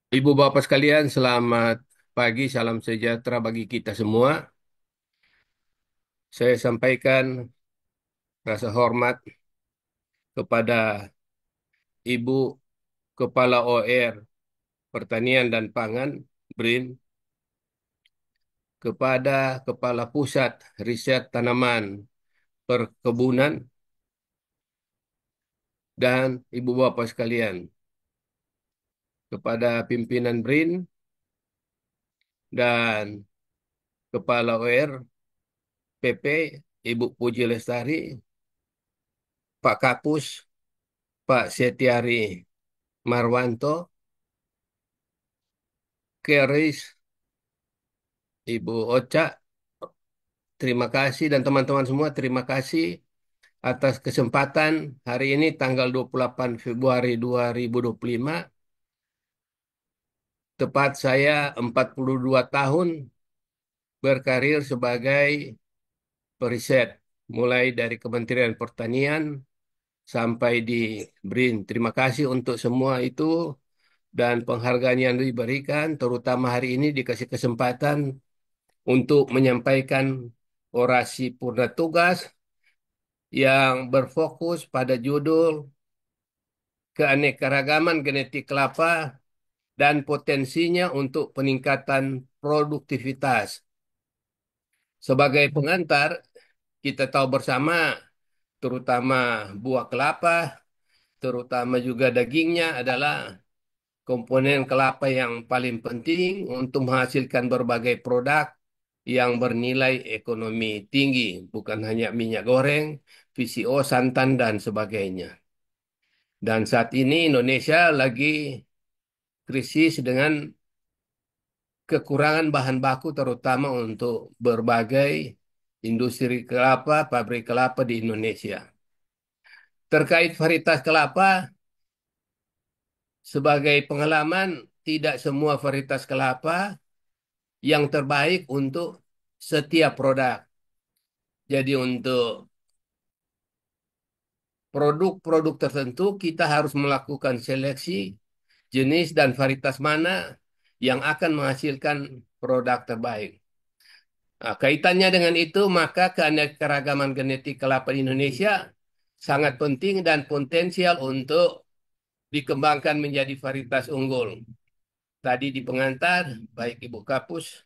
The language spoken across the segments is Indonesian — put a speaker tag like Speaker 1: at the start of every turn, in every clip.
Speaker 1: Ibu bapak sekalian, selamat pagi, salam sejahtera bagi kita semua. Saya sampaikan rasa hormat kepada Ibu Kepala OR Pertanian dan Pangan, BRIN, kepada Kepala Pusat Riset Tanaman Perkebunan, dan Ibu bapak sekalian, kepada pimpinan BRIN dan Kepala OR PP, Ibu Puji Lestari, Pak Kapus, Pak Setiari Marwanto, Keris, Ibu Ocha, terima kasih dan teman-teman semua, terima kasih atas kesempatan hari ini tanggal 28 Februari 2025, tepat saya 42 tahun berkarir sebagai periset, mulai dari Kementerian Pertanian sampai di BRIN. Terima kasih untuk semua itu dan penghargaan yang diberikan, terutama hari ini dikasih kesempatan untuk menyampaikan orasi purna tugas yang berfokus pada judul keanekaragaman genetik kelapa dan potensinya untuk peningkatan produktivitas. Sebagai pengantar, kita tahu bersama, terutama buah kelapa, terutama juga dagingnya adalah komponen kelapa yang paling penting untuk menghasilkan berbagai produk yang bernilai ekonomi tinggi, bukan hanya minyak goreng, VCO, santan, dan sebagainya. Dan saat ini Indonesia lagi krisis dengan kekurangan bahan baku terutama untuk berbagai industri kelapa, pabrik kelapa di Indonesia. Terkait varietas kelapa, sebagai pengalaman, tidak semua varietas kelapa yang terbaik untuk setiap produk. Jadi untuk produk-produk tertentu kita harus melakukan seleksi jenis dan varietas mana yang akan menghasilkan produk terbaik. Nah, kaitannya dengan itu, maka keanekaragaman genetik kelapa di Indonesia sangat penting dan potensial untuk dikembangkan menjadi varietas unggul. Tadi di pengantar, baik Ibu Kapus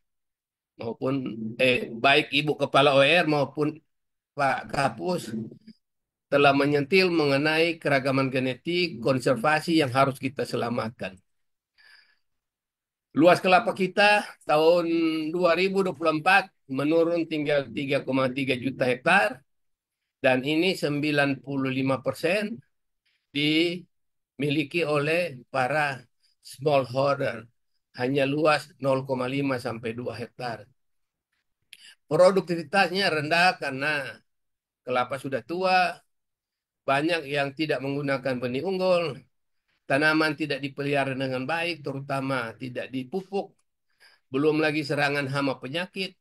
Speaker 1: maupun baik Ibu Kepala OR maupun Pak Kapus telah menyentil mengenai keragaman genetik konservasi yang harus kita selamatkan. Luas kelapa kita tahun 2024 menurun tinggal 3,3 juta hektar dan ini 95% dimiliki oleh para smallholder. Hanya luas 0,5 sampai 2 hektar. Produktivitasnya rendah karena kelapa sudah tua, banyak yang tidak menggunakan benih unggul, tanaman tidak dipelihara dengan baik, terutama tidak dipupuk, belum lagi serangan hama penyakit,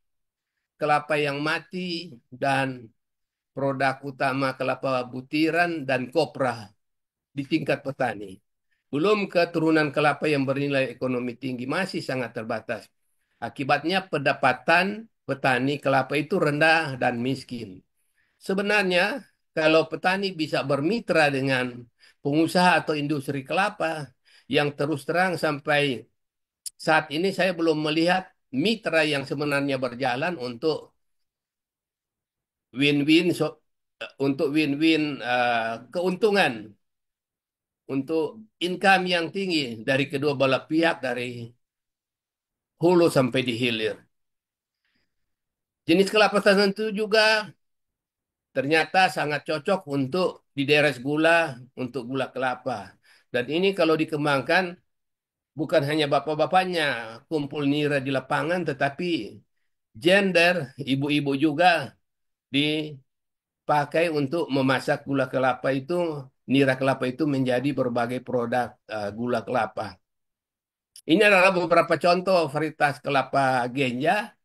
Speaker 1: kelapa yang mati, dan produk utama kelapa butiran dan kopra di tingkat petani. Belum keturunan kelapa yang bernilai ekonomi tinggi masih sangat terbatas. Akibatnya pendapatan petani kelapa itu rendah dan miskin. Sebenarnya kalau petani bisa bermitra dengan pengusaha atau industri kelapa yang terus terang sampai saat ini saya belum melihat mitra yang sebenarnya berjalan win-win untuk win-win keuntungan untuk income yang tinggi dari kedua belah pihak dari hulu sampai di hilir. Jenis kelapa tertentu juga ternyata sangat cocok untuk dideres gula, untuk gula kelapa. Dan ini kalau dikembangkan bukan hanya bapak-bapaknya kumpul nira di lapangan, tetapi gender ibu-ibu juga dipakai untuk memasak gula kelapa itu, nira kelapa itu menjadi berbagai produk gula kelapa. Ini adalah beberapa contoh varietas kelapa ganja.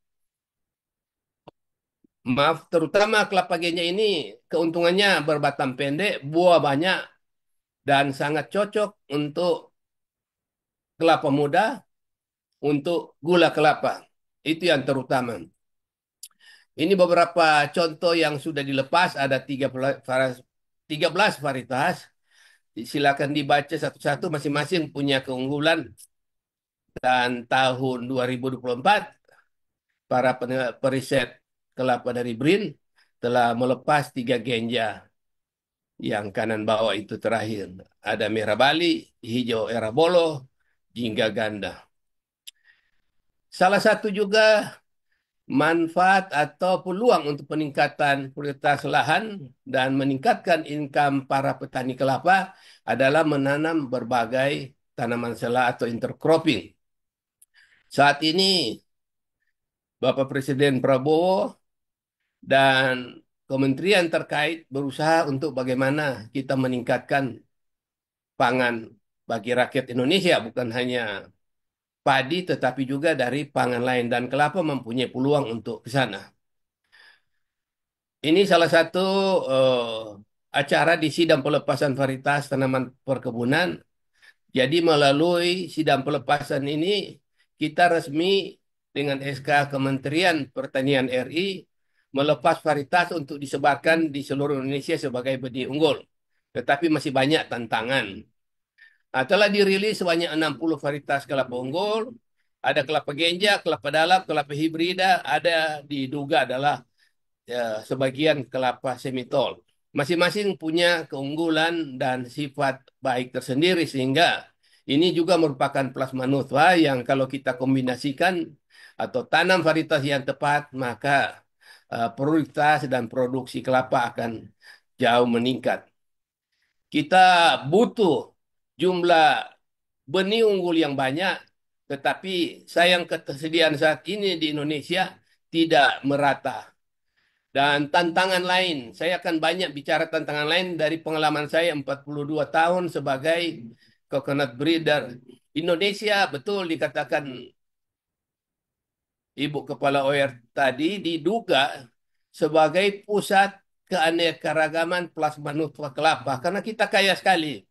Speaker 1: Maaf, terutama kelapa ganja ini keuntungannya berbatang pendek, buah banyak, dan sangat cocok untuk kelapa muda untuk gula kelapa. Itu yang terutama. Ini beberapa contoh yang sudah dilepas, ada 13 varietas. Silakan dibaca satu-satu, masing-masing punya keunggulan. Dan tahun 2024, para periset kelapa dari BRIN telah melepas 3 genja. Yang kanan bawah itu terakhir. Ada merah Bali, hijau Erabolo, jingga ganda. Salah satu juga manfaat atau peluang untuk peningkatan kualitas lahan dan meningkatkan income para petani kelapa adalah menanam berbagai tanaman sela atau intercropping. Saat ini Bapak Presiden Prabowo dan kementerian terkait berusaha untuk bagaimana kita meningkatkan pangan bagi rakyat Indonesia, bukan hanya padi tetapi juga dari pangan lain, dan kelapa mempunyai peluang untuk ke sana. Ini salah satu acara di sidang pelepasan varietas tanaman perkebunan. Jadi melalui sidang pelepasan ini kita resmi dengan SK Kementerian Pertanian RI melepas varietas untuk disebarkan di seluruh Indonesia sebagai benih unggul. Tetapi masih banyak tantangan. Nah, telah dirilis sebanyak 60 varietas kelapa unggul, ada kelapa genja, kelapa dalam, kelapa hibrida, ada diduga adalah sebagian kelapa semitol. Masing-masing punya keunggulan dan sifat baik tersendiri sehingga ini juga merupakan plasma nutwa yang kalau kita kombinasikan atau tanam varietas yang tepat maka produktivitas dan produksi kelapa akan jauh meningkat. Kita butuh jumlah benih unggul yang banyak, tetapi sayang ketersediaan saat ini di Indonesia tidak merata. Dan tantangan lain, saya akan banyak bicara tantangan lain dari pengalaman saya 42 tahun sebagai coconut breeder. Indonesia betul dikatakan Ibu Kepala OR tadi diduga sebagai pusat keanekaragaman plasma nutfa kelapa karena kita kaya sekali.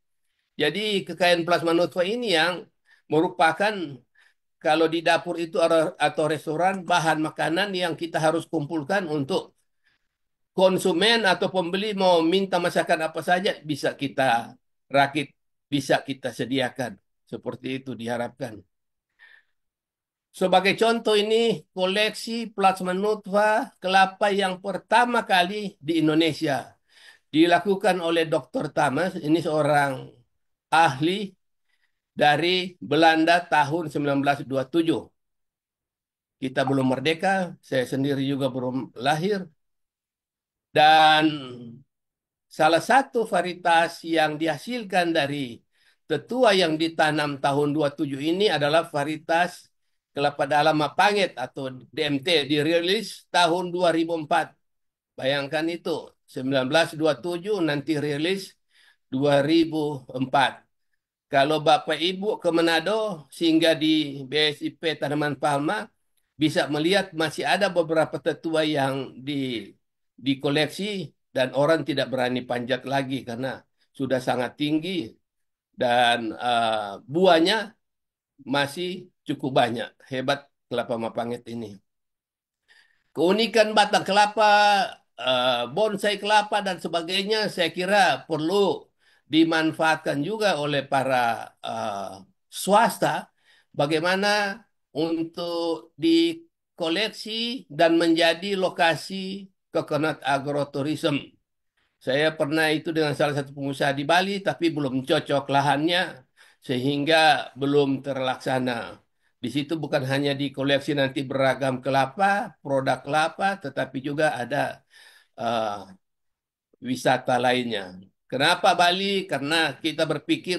Speaker 1: Jadi kekayaan plasma nutfa ini yang merupakan kalau di dapur itu atau restoran bahan makanan yang kita harus kumpulkan untuk konsumen atau pembeli mau minta masakan apa saja bisa kita rakit, bisa kita sediakan. Seperti itu diharapkan. Sebagai contoh ini koleksi plasma nutfa kelapa yang pertama kali di Indonesia dilakukan oleh Dr. Thomas. Ini seorang ahli dari Belanda tahun 1927. Kita belum merdeka, saya sendiri juga belum lahir. Dan salah satu varietas yang dihasilkan dari tetua yang ditanam tahun 27 ini adalah varietas kelapa dalam Mapanget atau DMT dirilis tahun 2004. Bayangkan itu, 1927 nanti rilis 2004. Kalau Bapak Ibu ke Manado sehingga di BSIP Tanaman Palma bisa melihat masih ada beberapa tetua yang dikoleksi dan orang tidak berani panjat lagi karena sudah sangat tinggi dan buahnya masih cukup banyak. Hebat kelapa Mapanget ini. Keunikan batang kelapa, bonsai kelapa dan sebagainya saya kira perlu dimanfaatkan juga oleh para swasta bagaimana untuk dikoleksi dan menjadi lokasi coconut agrotourism. Saya pernah itu dengan salah satu pengusaha di Bali tapi belum cocok lahannya sehingga belum terlaksana. Di situ bukan hanya dikoleksi nanti beragam kelapa, produk kelapa, tetapi juga ada uh, wisata lainnya. Kenapa Bali? Karena kita berpikir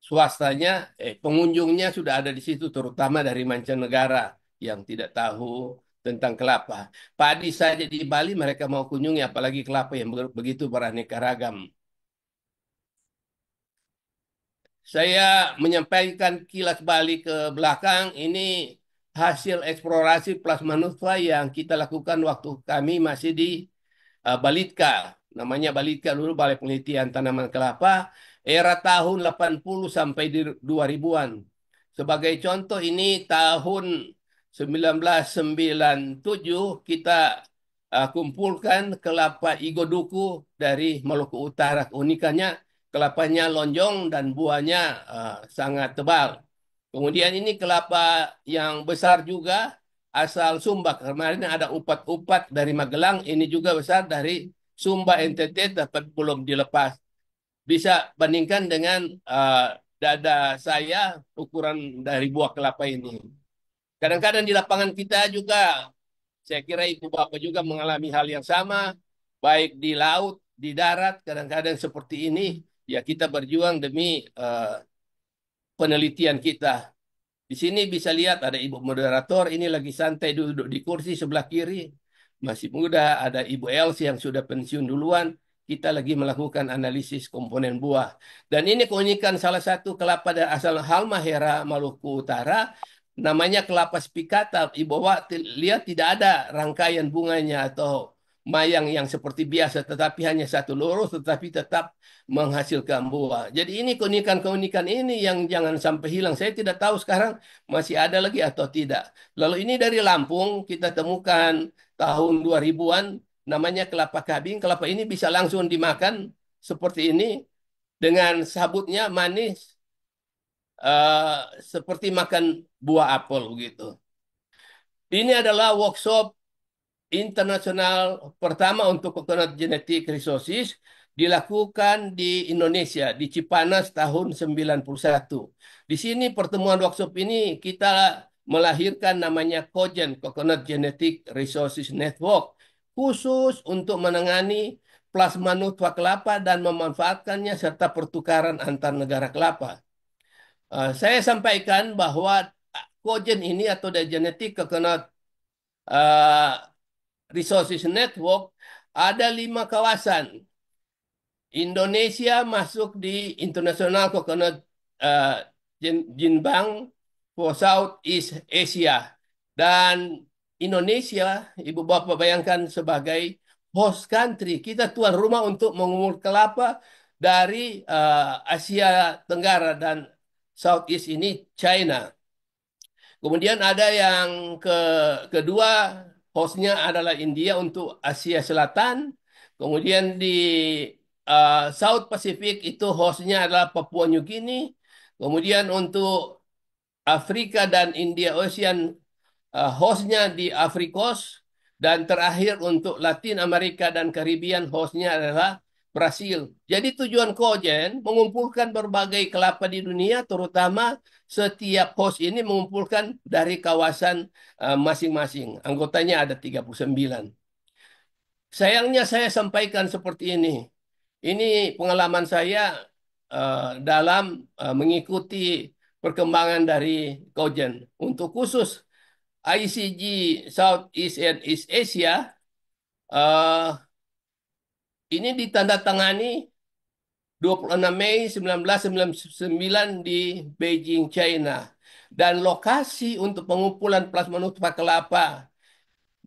Speaker 1: swastanya, pengunjungnya sudah ada di situ, terutama dari mancanegara yang tidak tahu tentang kelapa. Padi saja di Bali mereka mau kunjungi, apalagi kelapa yang begitu beraneka ragam. Saya menyampaikan kilas balik ke belakang. Ini hasil eksplorasi plasma nutfa yang kita lakukan waktu kami masih di Balitka. Namanya Balitka dulu, Balai Penelitian Tanaman Kelapa. era tahun 80 sampai di 2000-an. Sebagai contoh ini tahun 1997 kita kumpulkan kelapa Igoduku dari Maluku Utara. Keunikannya kelapanya lonjong dan buahnya sangat tebal. Kemudian ini kelapa yang besar juga asal Sumba. Kemarin ada upat-upat dari Magelang, ini juga besar dari Sumba NTT tapi belum dilepas. Bisa bandingkan dengan dada saya ukuran dari buah kelapa ini. Kadang-kadang di lapangan kita juga, saya kira ibu bapak juga mengalami hal yang sama, baik di laut, di darat, kadang-kadang seperti ini, ya kita berjuang demi penelitian kita. Di sini bisa lihat ada ibu moderator, ini lagi santai duduk di kursi sebelah kiri. Masih muda, ada ibu Elsie yang sudah pensiun duluan. Kita lagi melakukan analisis komponen buah. Dan ini keunikan salah satu kelapa dari asal Halmahera, Maluku Utara. Namanya kelapa spicata. Ibu bapak lihat tidak ada rangkaian bunganya atau mayang yang seperti biasa, tetapi hanya satu lurus, tetapi tetap menghasilkan buah. Jadi ini keunikan-keunikan ini yang jangan sampai hilang. Saya tidak tahu sekarang masih ada lagi atau tidak. Lalu ini dari Lampung kita temukan tahun 2000-an namanya kelapa kabing. Kelapa ini bisa langsung dimakan seperti ini dengan sabutnya manis seperti makan buah apel gitu. Ini adalah workshop internasional pertama untuk coconut genetic resources dilakukan di Indonesia, di Cipanas tahun 91. Di sini pertemuan workshop ini kita melahirkan namanya COGEN, Coconut Genetic Resources Network, khusus untuk menangani plasma nutfah kelapa dan memanfaatkannya serta pertukaran antar negara kelapa. Saya sampaikan bahwa COGEN ini atau The Genetic Coconut uh, Resources Network ada 5 kawasan. Indonesia masuk di International Coconut uh, Jinbang for Southeast Asia. Dan Indonesia, Ibu Bapak bayangkan sebagai host country. Kita tuan rumah untuk mengumur kelapa dari Asia Tenggara dan Southeast ini China. Kemudian ada yang kedua, hostnya adalah India untuk Asia Selatan. Kemudian di South Pacific itu hostnya adalah Papua New Guinea. Kemudian untuk Afrika dan India Ocean hostnya di Afrikos. Dan terakhir untuk Latin Amerika dan Karibian hostnya adalah Brasil. Jadi tujuan Kojen mengumpulkan berbagai kelapa di dunia, terutama setiap host ini mengumpulkan dari kawasan masing-masing. Anggotanya ada 39. Sayangnya saya sampaikan seperti ini. Ini pengalaman saya dalam mengikuti perkembangan dari Kojen. Untuk khusus ICG Southeast and East Asia, eh, ini ditandatangani 26 Mei 1999 di Beijing, China. Dan lokasi untuk pengumpulan plasma nutfah kelapa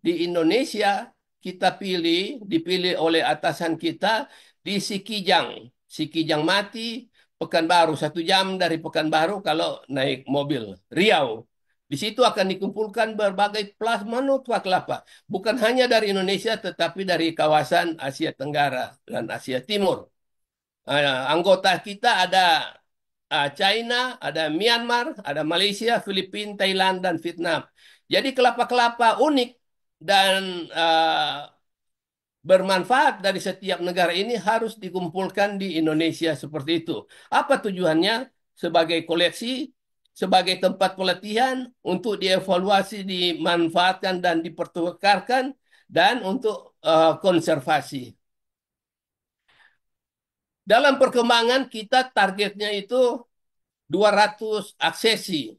Speaker 1: di Indonesia kita dipilih oleh atasan kita di Sikijang. Sikijang Mati, Pekanbaru. 1 jam dari Pekanbaru kalau naik mobil. Riau. Di situ akan dikumpulkan berbagai plasma nutfah kelapa. Bukan hanya dari Indonesia, tetapi dari kawasan Asia Tenggara dan Asia Timur. Anggota kita ada China, ada Myanmar, ada Malaysia, Filipina, Thailand, dan Vietnam. Jadi kelapa-kelapa unik dan bermanfaat dari setiap negara ini harus dikumpulkan di Indonesia seperti itu. Apa tujuannya? Sebagai koleksi, sebagai tempat pelatihan, untuk dievaluasi, dimanfaatkan, dan dipertukarkan, dan untuk konservasi. Dalam perkembangan kita targetnya itu 200 aksesi.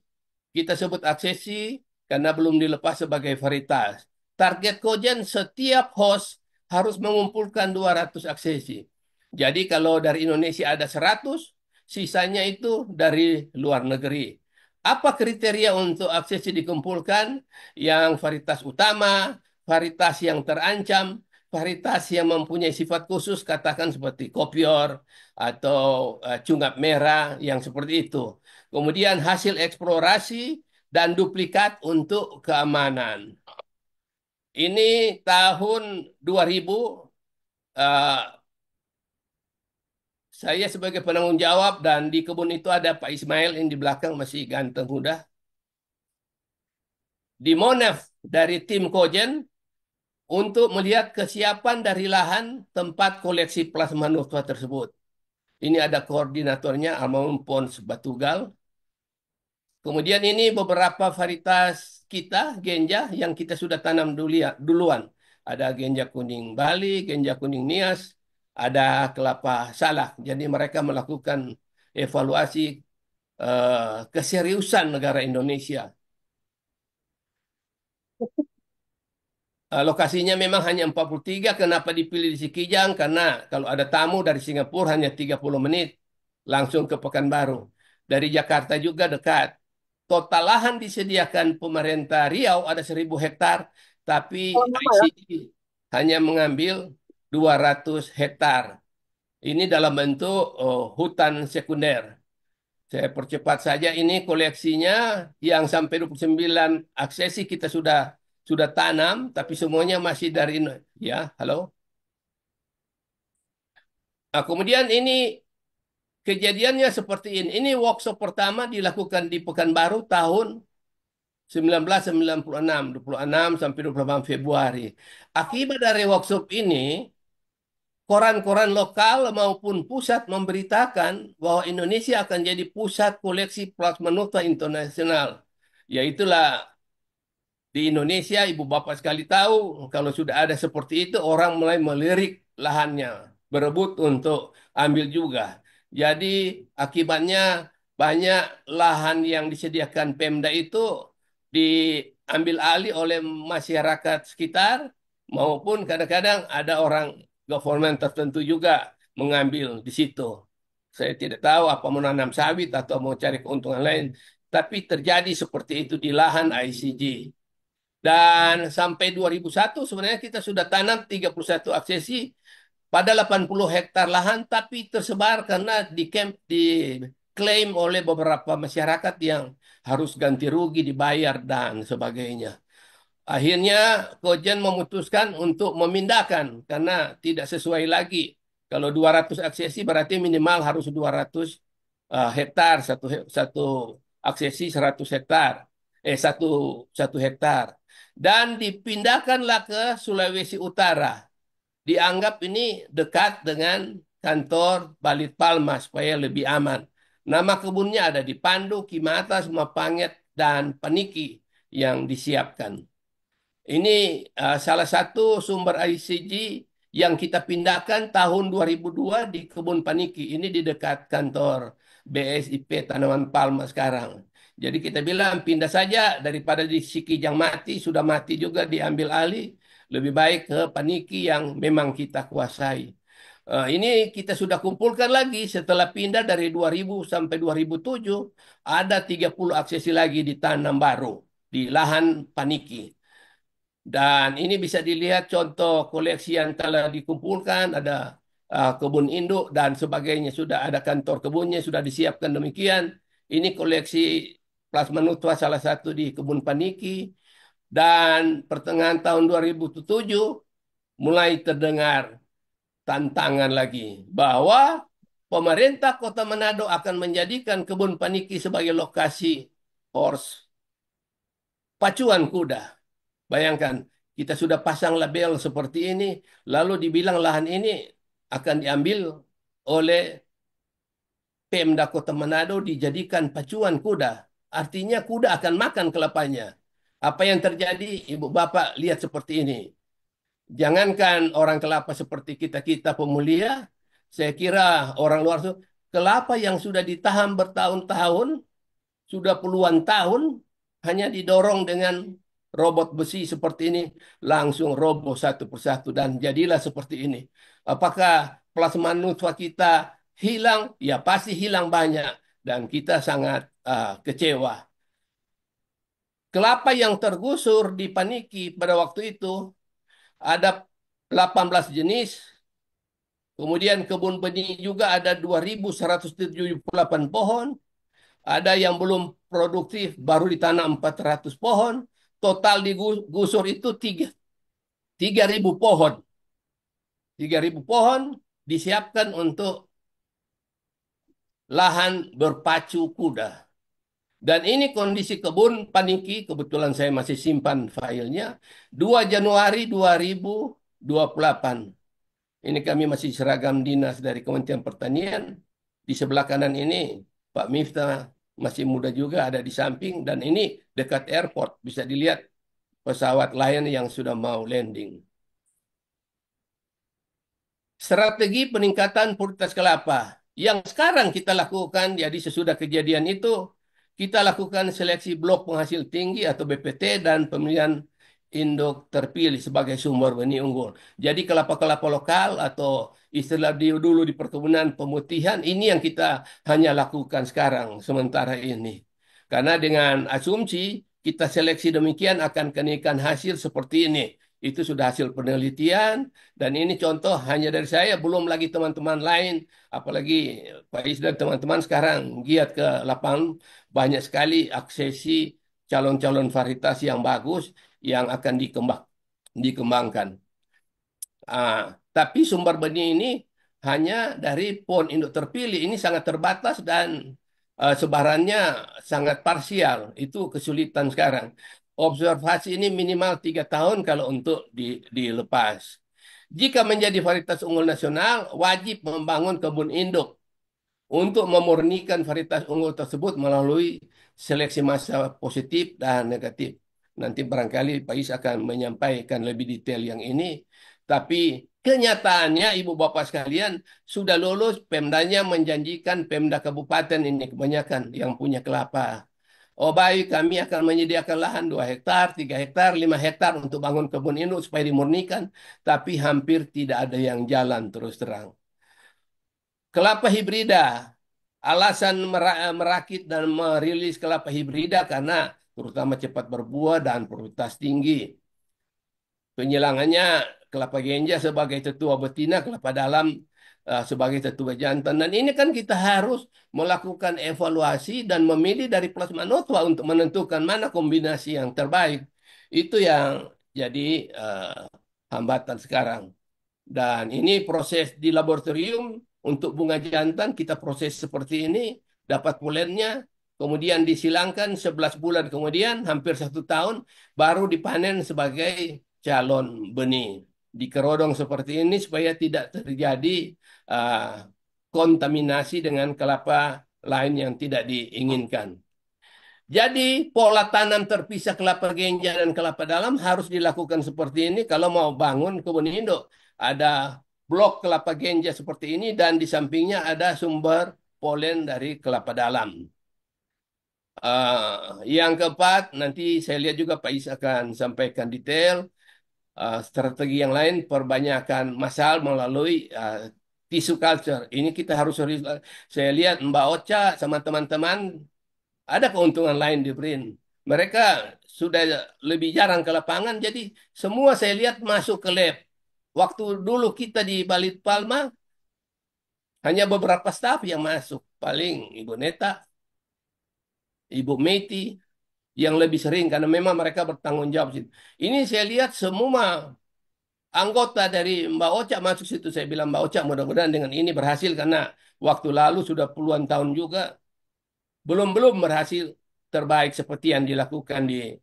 Speaker 1: Kita sebut aksesi karena belum dilepas sebagai varietas. Target Kojen setiap host harus mengumpulkan 200 aksesi. Jadi kalau dari Indonesia ada 100, sisanya itu dari luar negeri. Apa kriteria untuk aksesi dikumpulkan? Yang varietas utama, varietas yang terancam, varietas yang mempunyai sifat khusus, katakan seperti kopior atau cungap merah yang seperti itu. Kemudian hasil eksplorasi dan duplikat untuk keamanan. Ini tahun 2000, eh, saya sebagai penanggung jawab dan di kebun itu ada Pak Ismail yang di belakang masih ganteng muda. Di Monef dari tim Kojen untuk melihat kesiapan dari lahan tempat koleksi plasma nutfa tersebut. Ini ada koordinatornya Almarhum Pons Batugal. Kemudian ini beberapa varietas kita, genja, yang kita sudah tanam duluan. Ada genja kuning Bali, genja kuning Nias, ada kelapa salak. Jadi mereka melakukan evaluasi keseriusan negara Indonesia. Lokasinya memang hanya 43. Kenapa dipilih di Sikijang? Karena kalau ada tamu dari Singapura hanya 30 menit langsung ke Pekanbaru. Dari Jakarta juga dekat. Total lahan disediakan pemerintah Riau ada 1.000 hektar, tapi
Speaker 2: Oh, nama ya?
Speaker 1: ICD hanya mengambil 200 hektar. Ini dalam bentuk hutan sekunder. Saya percepat saja ini koleksinya yang sampai 29 aksesi kita sudah tanam, tapi semuanya masih dari ya, halo. Nah, kemudian ini kejadiannya seperti ini. Ini workshop pertama dilakukan di Pekanbaru tahun 1996, 26 sampai 28 Februari. Akibat dari workshop ini, koran-koran lokal maupun pusat memberitakan bahwa Indonesia akan jadi pusat koleksi plasma nutfa internasional. Yaitulah di Indonesia, ibu bapak sekali tahu, kalau sudah ada seperti itu, orang mulai melirik lahannya, berebut untuk ambil juga. Jadi akibatnya banyak lahan yang disediakan Pemda itu diambil alih oleh masyarakat sekitar, maupun kadang-kadang ada orang government tertentu juga mengambil di situ. Saya tidak tahu apa menanam sawit atau mau cari keuntungan lain, tapi terjadi seperti itu di lahan ICG. Dan sampai 2001 sebenarnya kita sudah tanam 31 aksesi pada 80 hektar lahan, tapi tersebar karena diklaim oleh beberapa masyarakat yang harus ganti rugi dibayar dan sebagainya. Akhirnya Kojen memutuskan untuk memindahkan karena tidak sesuai lagi. Kalau 200 aksesi berarti minimal harus 200 hektar, satu aksesi 100 hektar. Satu, satu hektar. Dan dipindahkanlah ke Sulawesi Utara. Dianggap ini dekat dengan kantor Balit Palma supaya lebih aman. Nama kebunnya ada di Pandu, Kimatas, Mapanget, dan Paniki yang disiapkan. Ini salah satu sumber ICG yang kita pindahkan tahun 2002 di Kebun Paniki. Ini di dekat kantor BSIP Tanaman Palma sekarang. Jadi kita bilang pindah saja daripada di Sikijang mati, sudah mati juga diambil alih. Lebih baik ke Paniki yang memang kita kuasai. Ini kita sudah kumpulkan lagi setelah pindah dari 2000 sampai 2007, ada 30 aksesi lagi ditanam baru di lahan Paniki. Dan ini bisa dilihat contoh koleksi yang telah dikumpulkan, ada kebun induk dan sebagainya. Sudah ada kantor kebunnya, sudah disiapkan demikian. Ini koleksi plasma nutfa salah satu di kebun Paniki. Dan pertengahan tahun 2007 mulai terdengar tantangan lagi bahwa pemerintah Kota Manado akan menjadikan kebun Paniki sebagai lokasi horse pacuan kuda. Bayangkan, kita sudah pasang label seperti ini, lalu dibilang lahan ini akan diambil oleh Pemda Kota Manado dijadikan pacuan kuda. Artinya kuda akan makan kelapanya. Apa yang terjadi, Ibu Bapak lihat seperti ini. Jangankan orang kelapa seperti kita-kita pemulia, saya kira orang luar itu, kelapa yang sudah ditahan bertahun-tahun, sudah puluhan tahun hanya didorong dengan robot besi seperti ini langsung roboh satu persatu dan jadilah seperti ini. Apakah plasma nutfa kita hilang? Ya pasti hilang banyak dan kita sangat kecewa. Kelapa yang tergusur di Paniki pada waktu itu ada 18 jenis. Kemudian kebun benih juga ada 2.178 pohon. Ada yang belum produktif, baru ditanam 400 pohon. Total digusur itu 3.000 pohon. 3.000 pohon disiapkan untuk lahan berpacu kuda. Dan ini kondisi kebun Paniki, kebetulan saya masih simpan filenya, 2 Januari 2028. Ini kami masih seragam dinas dari Kementerian Pertanian. Di sebelah kanan ini Pak Miftah masih muda juga ada di samping. Dan ini dekat airport, bisa dilihat pesawat Lion yang sudah mau landing. Strategi peningkatan produktivitas kelapa. Yang sekarang kita lakukan, jadi sesudah kejadian itu, kita lakukan seleksi blok penghasil tinggi atau BPT dan pemilihan induk terpilih sebagai sumber benih unggul. Jadi kelapa-kelapa lokal atau istilah dulu di perkebunan pemutihan, ini yang kita hanya lakukan sekarang, sementara ini. Karena dengan asumsi kita seleksi demikian akan kenaikan hasil seperti ini. Itu sudah hasil penelitian dan ini contoh hanya dari saya, belum lagi teman-teman lain, apalagi Pak Is dan teman-teman sekarang giat ke lapangan, banyak sekali aksesi calon-calon varietas yang bagus yang akan dikembangkan. Ah, tapi sumber benih ini hanya dari pohon induk terpilih, ini sangat terbatas dan sebarannya sangat parsial, itu kesulitan sekarang. Observasi ini minimal 3 tahun kalau untuk dilepas. Jika menjadi varietas unggul nasional, wajib membangun kebun induk untuk memurnikan varietas unggul tersebut melalui seleksi massa positif dan negatif. Nanti barangkali Pak Is akan menyampaikan lebih detail yang ini. Tapi kenyataannya Ibu Bapak sekalian sudah lulus, Pemdanya menjanjikan Pemda Kabupaten ini kebanyakan yang punya kelapa. Oh baik, kami akan menyediakan lahan 2 hektar, 3 hektar, 5 hektar untuk bangun kebun induk supaya dimurnikan. Tapi hampir tidak ada yang jalan terus terang. Kelapa hibrida. Alasan merakit dan merilis kelapa hibrida karena terutama cepat berbuah dan produktivitas tinggi. Penyilangannya kelapa genja sebagai tetua betina, kelapa dalam sebagai tetua jantan. Dan ini kan kita harus melakukan evaluasi dan memilih dari plasma notwa untuk menentukan mana kombinasi yang terbaik. Itu yang jadi hambatan sekarang. Dan ini proses di laboratorium untuk bunga jantan kita proses seperti ini, dapat polennya, kemudian disilangkan 11 bulan kemudian, hampir 1 tahun, baru dipanen sebagai calon benih. Dikerodong seperti ini supaya tidak terjadi uh, kontaminasi dengan kelapa lain yang tidak diinginkan. Jadi pola tanam terpisah kelapa genja dan kelapa dalam harus dilakukan seperti ini kalau mau bangun kebun induk. Ada blok kelapa genja seperti ini dan di sampingnya ada sumber polen dari kelapa dalam. Yang keempat, nanti saya lihat juga Pak Is akan sampaikan detail. Strategi yang lain, perbanyakan masal melalui tissue culture. Ini kita harus serius. Saya lihat Mbak Ocha sama teman-teman ada keuntungan lain di BRIN. Mereka sudah lebih jarang ke lapangan, jadi semua saya lihat masuk ke lab. Waktu dulu kita di Balit Palma, hanya beberapa staf yang masuk. Paling Ibu Neta, Ibu Meti, yang lebih sering, karena memang mereka bertanggung jawab. Ini saya lihat semua anggota dari Mbak Ocha masuk situ. Saya bilang Mbak Ocha mudah-mudahan dengan ini berhasil, karena waktu lalu sudah puluhan tahun juga belum berhasil terbaik seperti yang dilakukan di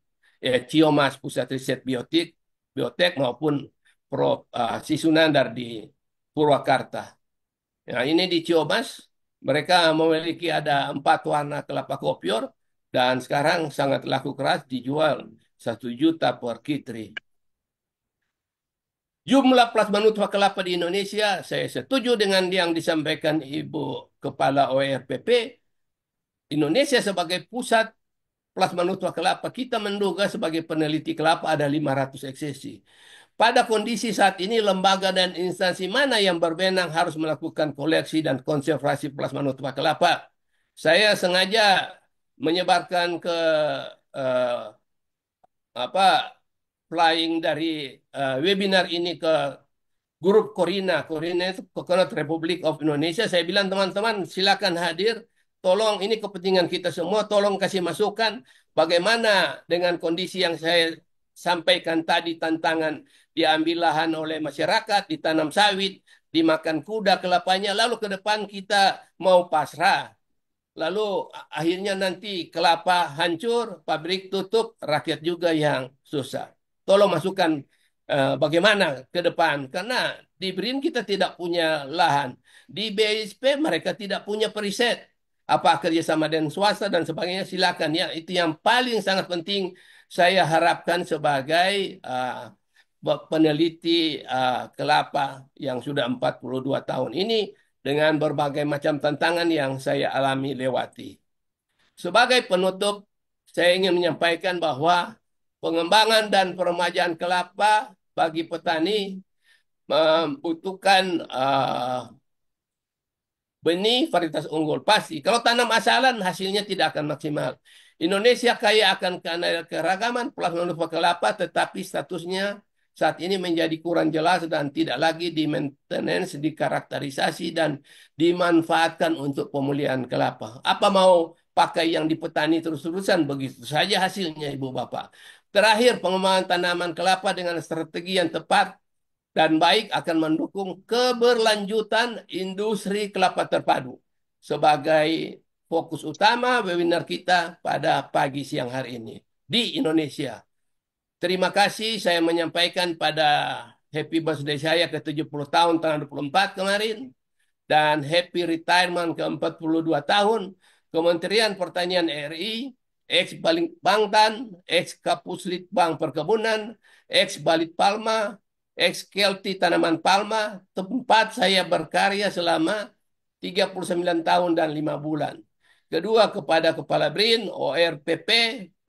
Speaker 1: Ciomas Pusat Riset Biotek maupun Prof. Sisunandar di Purwakarta. Nah, ini di Ciomas mereka memiliki ada 4 warna kelapa kopior dan sekarang sangat laku keras dijual 1 juta per kitri. Jumlah plasma nutfah kelapa di Indonesia, saya setuju dengan yang disampaikan Ibu Kepala ORPP. Indonesia sebagai pusat plasma nutfah kelapa, kita menduga sebagai peneliti kelapa ada 500 eksesi. Pada kondisi saat ini, lembaga dan instansi mana yang berwenang harus melakukan koleksi dan konservasi plasma nutfah kelapa? Saya sengaja menyebarkan ke apa flying dari webinar ini ke grup Korina. Korina itu Coconut Republic of Indonesia. Saya bilang teman-teman silakan hadir. Tolong ini kepentingan kita semua. Tolong kasih masukan bagaimana dengan kondisi yang saya sampaikan tadi tantangan diambil lahan oleh masyarakat, ditanam sawit, dimakan kuda kelapanya. Lalu ke depan kita mau pasrah. Lalu akhirnya nanti kelapa hancur, pabrik tutup, rakyat juga yang susah. Tolong masukkan bagaimana ke depan. Karena di BRIN kita tidak punya lahan. Di BSP mereka tidak punya periset. Apa kerjasama dengan swasta dan sebagainya silakan ya. Itu yang paling sangat penting saya harapkan sebagai peneliti kelapa yang sudah 42 tahun ini dengan berbagai macam tantangan yang saya alami lewati. Sebagai penutup, saya ingin menyampaikan bahwa pengembangan dan peremajaan kelapa bagi petani membutuhkan benih varietas unggul pasti. Kalau tanam asalan hasilnya tidak akan maksimal. Indonesia kaya akan keragaman plasma kelapa, tetapi statusnya saat ini menjadi kurang jelas dan tidak lagi di maintenance, dikarakterisasi dan dimanfaatkan untuk pemulihan kelapa. Apa mau pakai yang di petani terus-terusan begitu saja hasilnya Ibu Bapak. Terakhir, pengembangan tanaman kelapa dengan strategi yang tepat dan baik akan mendukung keberlanjutan industri kelapa terpadu sebagai fokus utama webinar kita pada pagi siang hari ini di Indonesia. Terima kasih saya menyampaikan pada happy birthday saya ke 70 tahun tanggal 24 kemarin dan happy retirement ke 42 tahun Kementerian Pertanian RI, ex Bangtan, ex Kapuslit Bank Perkebunan, ex Balit Palma, ex Kelti Tanaman Palma, tempat saya berkarya selama 39 tahun dan 5 bulan. Kedua, kepada Kepala BRIN, ORPP,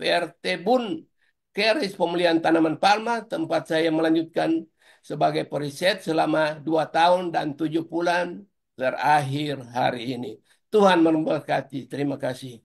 Speaker 1: PRT Bun, Keris Pemulihan Tanaman Palma, tempat saya melanjutkan sebagai periset selama 2 tahun dan 7 bulan terakhir hari ini. Tuhan memberkati. Terima kasih.